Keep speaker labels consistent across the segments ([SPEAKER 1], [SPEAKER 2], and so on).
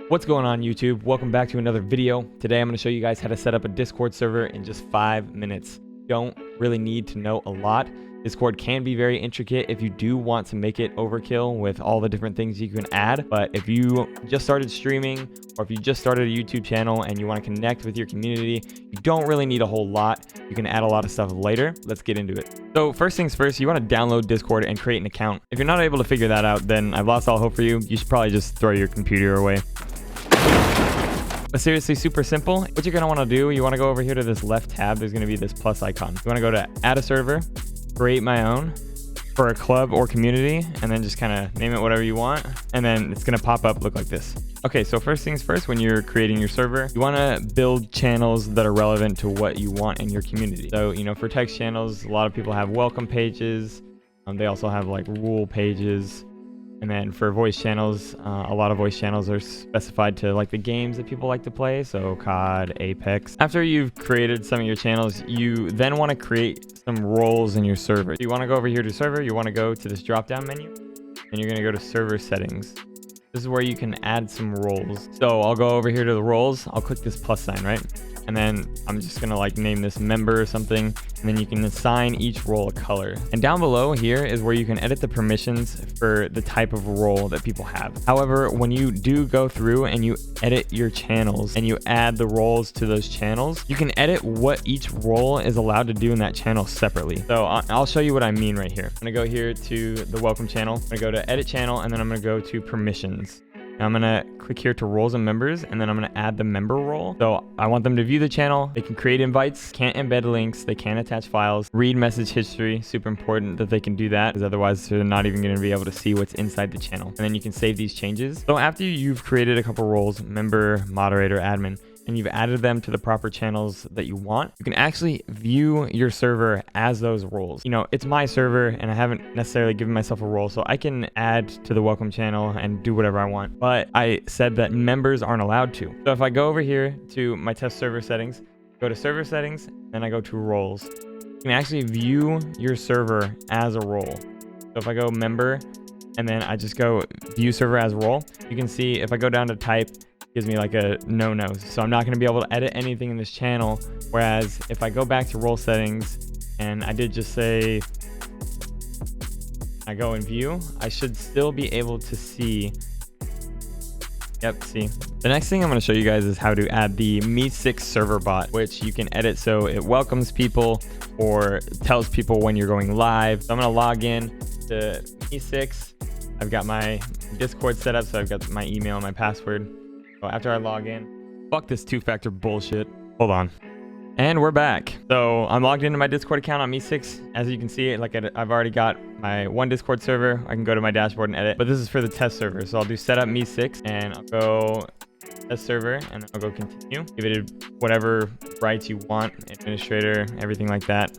[SPEAKER 1] What's going on, YouTube? Welcome back to another video. Today I'm going to show you guys how to set up a Discord server in just 5 minutes. You don't really need to know a lot. Discord can be very intricate if you do want to make it overkill with all the different things you can add. But if you just started streaming, or if you just started a YouTube channel and you want to connect with your community, you don't really need a whole lot. You can add a lot of stuff later. Let's get into it. So first things first, you want to download Discord and create an account. If you're not able to figure that out, then I've lost all hope for you. You should probably just throw your computer away. But seriously, super simple. What you're going to want to do, you want to go over here to this left tab. There's going to be this plus icon. You want to go to add a server, create my own for a club or community, and then just kind of name it whatever you want. And then it's going to pop up, look like this. Okay, so first things first, when you're creating your server, you want to build channels that are relevant to what you want in your community. So, for text channels, a lot of people have welcome pages. They also have like rule pages. And then for voice channels, a lot of voice channels are specified to like the games that people like to play. So COD, Apex. After you've created some of your channels, you then want to create some roles in your server. So you want to go over here to server. You want to go to this drop down menu and you're going to go to server settings. This is where you can add some roles. So I'll go over here to the roles. I'll click this plus sign, right? And then I'm just going to like name this member or something. And then you can assign each role a color. And down below here is where you can edit the permissions for the type of role that people have. However, when you do go through and you edit your channels and you add the roles to those channels, you can edit what each role is allowed to do in that channel separately. So I'll show you what I mean right here. I'm going to go here to the welcome channel. I'm going to go to edit channel, and then I'm going to go to permissions. Now I'm going to click here to roles and members, and then I'm going to add the member role. So I want them to view the channel. They can create invites, can't embed links, they can attach files, read message history. Super important that they can do that, because otherwise they're not even going to be able to see what's inside the channel. And then you can save these changes. So after you've created a couple roles, member, moderator, admin, and you've added them to the proper channels that you want, you can actually view your server as those roles. It's my server and I haven't necessarily given myself a role, so I can add to the welcome channel and do whatever I want. But I said that members aren't allowed to. So if I go over here to my test server settings, go to server settings, then I go to roles. You can actually view your server as a role. So if I go member and then I just go view server as role, you can see if I go down to type, gives me like a no. So I'm not going to be able to edit anything in this channel. Whereas if I go back to role settings and I did just say I go and view, I should still be able to see. Yep, see. The next thing I'm going to show you guys is how to add the Me6 server bot, which you can edit so it welcomes people or tells people when you're going live. So I'm going to log in to Me6. I've got my Discord set up, so I've got my email and my password. So after I log in, fuck this two-factor bullshit. Hold on. And we're back. So I'm logged into my Discord account on Me6. As you can see, I've already got my one Discord server. I can go to my dashboard and edit, but this is for the test server. So I'll do setup Me6 and I'll go test server and I'll go continue. Give it whatever rights you want, administrator, everything like that.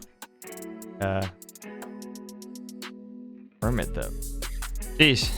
[SPEAKER 1] Permit though. Sheesh.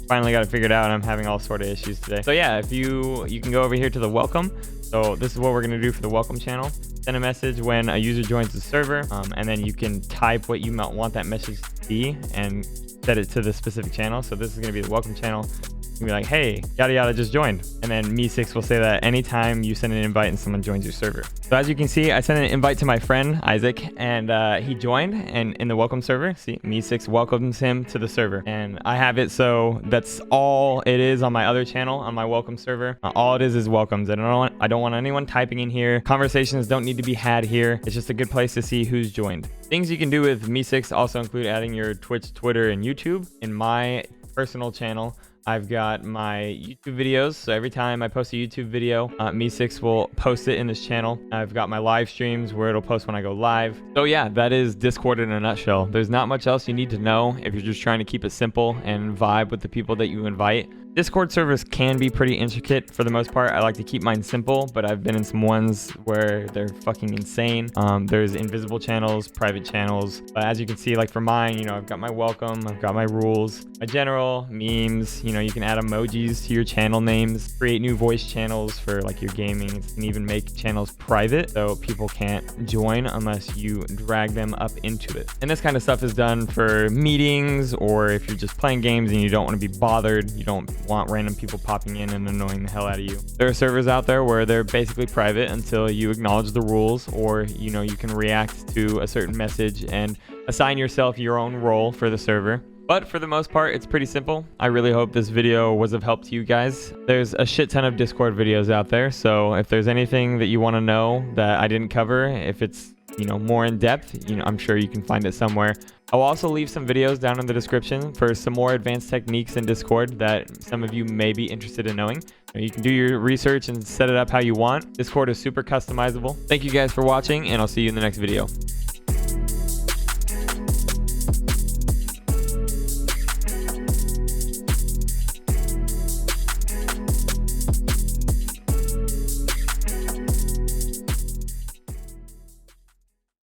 [SPEAKER 1] Finally got it figured out. I'm having all sort of issues today. So yeah, if you can go over here to the welcome. So this is what we're going to do for the welcome channel. Send a message when a user joins the server, and then you can type what you might want that message to be and set it to the specific channel. So this is going to be the welcome channel. You can be like, hey, yada yada just joined, and then Me6 will say that anytime you send an invite and someone joins your server. So as you can see, I sent an invite to my friend Isaac, and he joined, and in the welcome server, see, Me6 welcomes him to the server, and I have it so that's all it is on my other channel on my welcome server. All it is welcomes. I don't want anyone typing in here. Conversations don't need to be had here. It's just a good place to see who's joined. Things you can do with Me6 also include adding your Twitch, Twitter, and YouTube. In my personal channel, I've got my YouTube videos. So every time I post a YouTube video, Me6 will post it in this channel. I've got my live streams where it'll post when I go live. So yeah, that is Discord in a nutshell. There's not much else you need to know if you're just trying to keep it simple and vibe with the people that you invite. Discord servers can be pretty intricate for the most part. I like to keep mine simple, but I've been in some ones where they're fucking insane. There's invisible channels, private channels. But as you can see, like for mine, I've got my welcome, I've got my rules, my general, memes. You can add emojis to your channel names, create new voice channels for like your gaming. You can even make channels private so people can't join unless you drag them up into it. And this kind of stuff is done for meetings, or if you're just playing games and you don't want to be bothered, you don't want random people popping in and annoying the hell out of you. There are servers out there where they're basically private until you acknowledge the rules, or you can react to a certain message and assign yourself your own role for the server. But for the most part, it's pretty simple. I really hope this video was of help to you guys. There's a shit ton of Discord videos out there, so if there's anything that you want to know that I didn't cover, if it's more in depth, I'm sure you can find it somewhere. I'll also leave some videos down in the description for some more advanced techniques in Discord that some of you may be interested in knowing. You can do your research and set it up how you want. Discord is super customizable. Thank you guys for watching, and I'll see you in the next video.